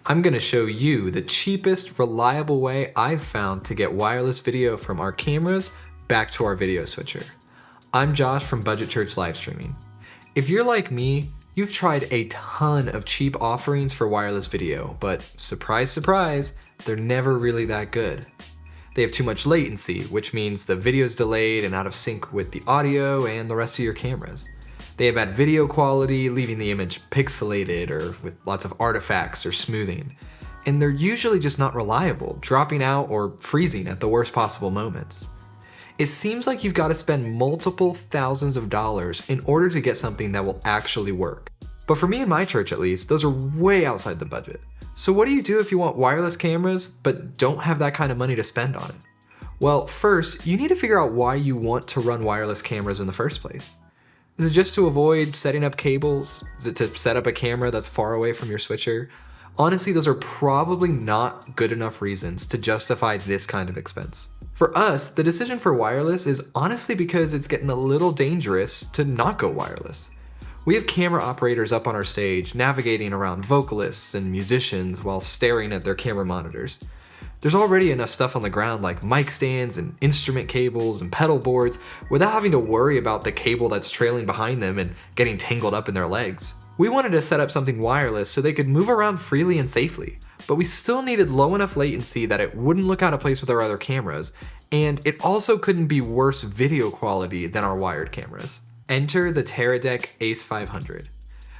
I'm going to show you the cheapest, reliable way I've found to get wireless video from our cameras back to our video switcher. I'm Josh from Budget Church Live Streaming. If you're like me, you've tried a ton of cheap offerings for wireless video, but surprise, surprise, they're never really that good. They have too much latency, which means the video's delayed and out of sync with the audio and the rest of your cameras. They have bad video quality, leaving the image pixelated or with lots of artifacts or smoothing. And they're usually just not reliable, dropping out or freezing at the worst possible moments. It seems like you've got to spend multiple thousands of dollars in order to get something that will actually work. But for me and my church at least, those are way outside the budget. So what do you do if you want wireless cameras but don't have that kind of money to spend on it? Well, first, you need to figure out why you want to run wireless cameras in the first place. Is it just to avoid setting up cables? Is it to set up a camera that's far away from your switcher? Honestly, those are probably not good enough reasons to justify this kind of expense. For us, the decision for wireless is honestly because it's getting a little dangerous to not go wireless. We have camera operators up on our stage navigating around vocalists and musicians while staring at their camera monitors. There's already enough stuff on the ground like mic stands and instrument cables and pedal boards without having to worry about the cable that's trailing behind them and getting tangled up in their legs. We wanted to set up something wireless so they could move around freely and safely, but we still needed low enough latency that it wouldn't look out of place with our other cameras, and it also couldn't be worse video quality than our wired cameras. Enter the Teradek Ace 500.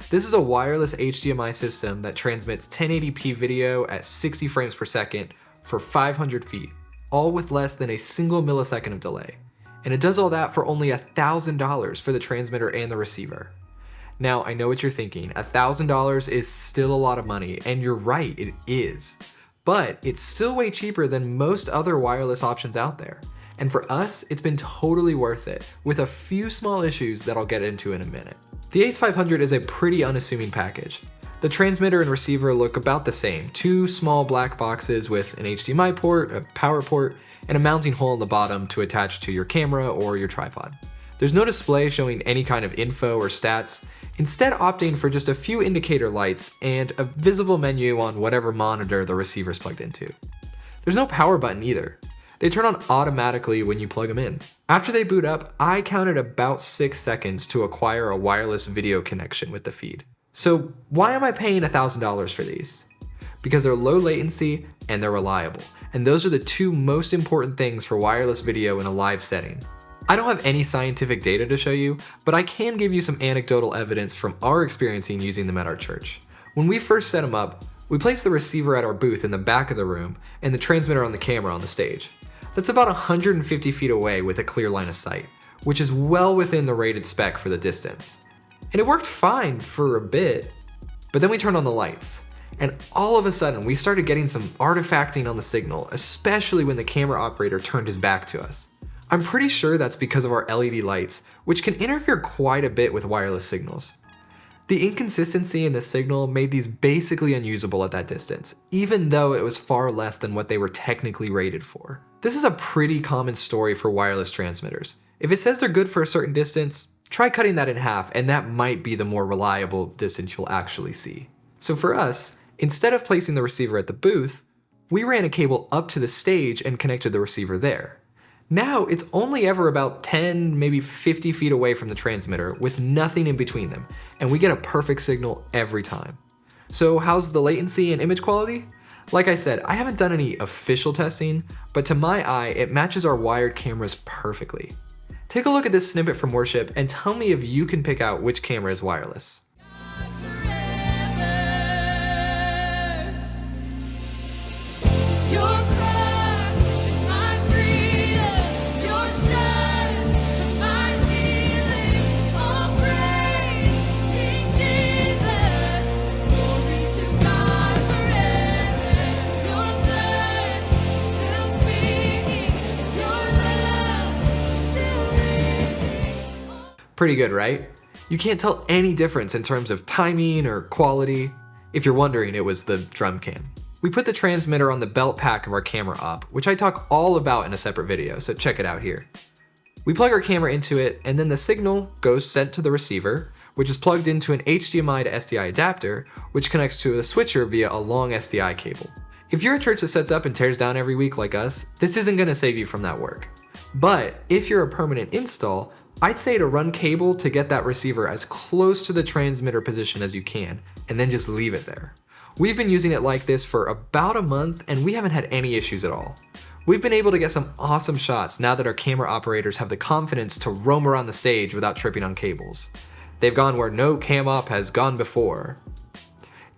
This is a wireless HDMI system that transmits 1080p video at 60 frames per second for 500 feet, all with less than a single millisecond of delay. And it does all that for only $1,000 for the transmitter and the receiver. Now, I know what you're thinking, $1,000 is still a lot of money, and you're right, it is. But it's still way cheaper than most other wireless options out there. And for us, it's been totally worth it, with a few small issues that I'll get into in a minute. The Ace 500 is a pretty unassuming package. The transmitter and receiver look about the same, two small black boxes with an HDMI port, a power port, and a mounting hole in the bottom to attach to your camera or your tripod. There's no display showing any kind of info or stats, instead opting for just a few indicator lights and a visible menu on whatever monitor the receiver's plugged into. There's no power button either. They turn on automatically when you plug them in. After they boot up, I counted about 6 seconds to acquire a wireless video connection with the feed. So why am I paying $1,000 for these? Because they're low latency and they're reliable. And those are the two most important things for wireless video in a live setting. I don't have any scientific data to show you, but I can give you some anecdotal evidence from our experience in using them at our church. When we first set them up, we placed the receiver at our booth in the back of the room and the transmitter on the camera on the stage. That's about 150 feet away with a clear line of sight, which is well within the rated spec for the distance. And it worked fine for a bit, but then we turned on the lights, and all of a sudden we started getting some artifacting on the signal, especially when the camera operator turned his back to us. I'm pretty sure that's because of our LED lights, which can interfere quite a bit with wireless signals. The inconsistency in the signal made these basically unusable at that distance, even though it was far less than what they were technically rated for. This is a pretty common story for wireless transmitters. If it says they're good for a certain distance, try cutting that in half, and that might be the more reliable distance you'll actually see. So for us, instead of placing the receiver at the booth, we ran a cable up to the stage and connected the receiver there. Now it's only ever about 10, maybe 50 feet away from the transmitter with nothing in between them, and we get a perfect signal every time. So how's the latency and image quality? Like I said, I haven't done any official testing, but to my eye, it matches our wired cameras perfectly. Take a look at this snippet from worship and tell me if you can pick out which camera is wireless. Pretty good, right? You can't tell any difference in terms of timing or quality. If you're wondering, it was the drum cam. We put the transmitter on the belt pack of our camera op, which I talk all about in a separate video, so check it out here. We plug our camera into it, and then the signal goes sent to the receiver, which is plugged into an HDMI to SDI adapter, which connects to a switcher via a long SDI cable. If you're a church that sets up and tears down every week like us, this isn't going to save you from that work. But if you're a permanent install, I'd say to run cable to get that receiver as close to the transmitter position as you can, and then just leave it there. We've been using it like this for about a month, and we haven't had any issues at all. We've been able to get some awesome shots now that our camera operators have the confidence to roam around the stage without tripping on cables. They've gone where no cam op has gone before.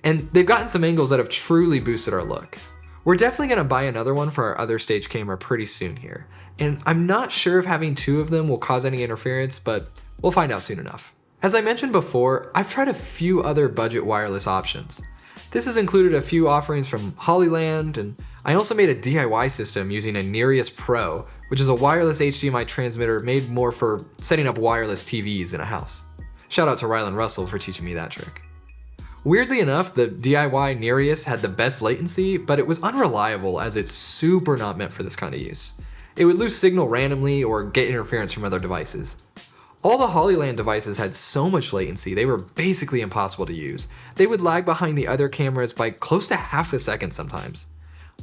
And they've gotten some angles that have truly boosted our look. We're definitely going to buy another one for our other stage camera pretty soon here. And I'm not sure if having two of them will cause any interference, but we'll find out soon enough. As I mentioned before, I've tried a few other budget wireless options. This has included a few offerings from Hollyland, and I also made a DIY system using a Nereus Pro, which is a wireless HDMI transmitter made more for setting up wireless TVs in a house. Shout out to Rylan Russell for teaching me that trick. Weirdly enough, the DIY Nereus had the best latency, but it was unreliable as it's super not meant for this kind of use. It would lose signal randomly or get interference from other devices. All the Hollyland devices had so much latency, they were basically impossible to use. They would lag behind the other cameras by close to half a second sometimes.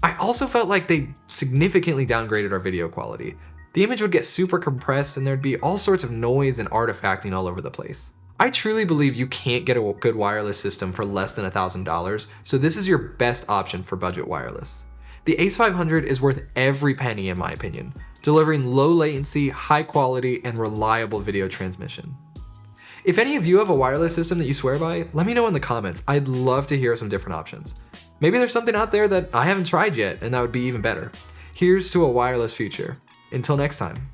I also felt like they significantly downgraded our video quality. The image would get super compressed and there'd be all sorts of noise and artifacting all over the place. I truly believe you can't get a good wireless system for less than $1,000, so this is your best option for budget wireless. The Ace 500 is worth every penny in my opinion, delivering low latency, high quality, and reliable video transmission. If any of you have a wireless system that you swear by, let me know in the comments. I'd love to hear some different options. Maybe there's something out there that I haven't tried yet and that would be even better. Here's to a wireless future. Until next time.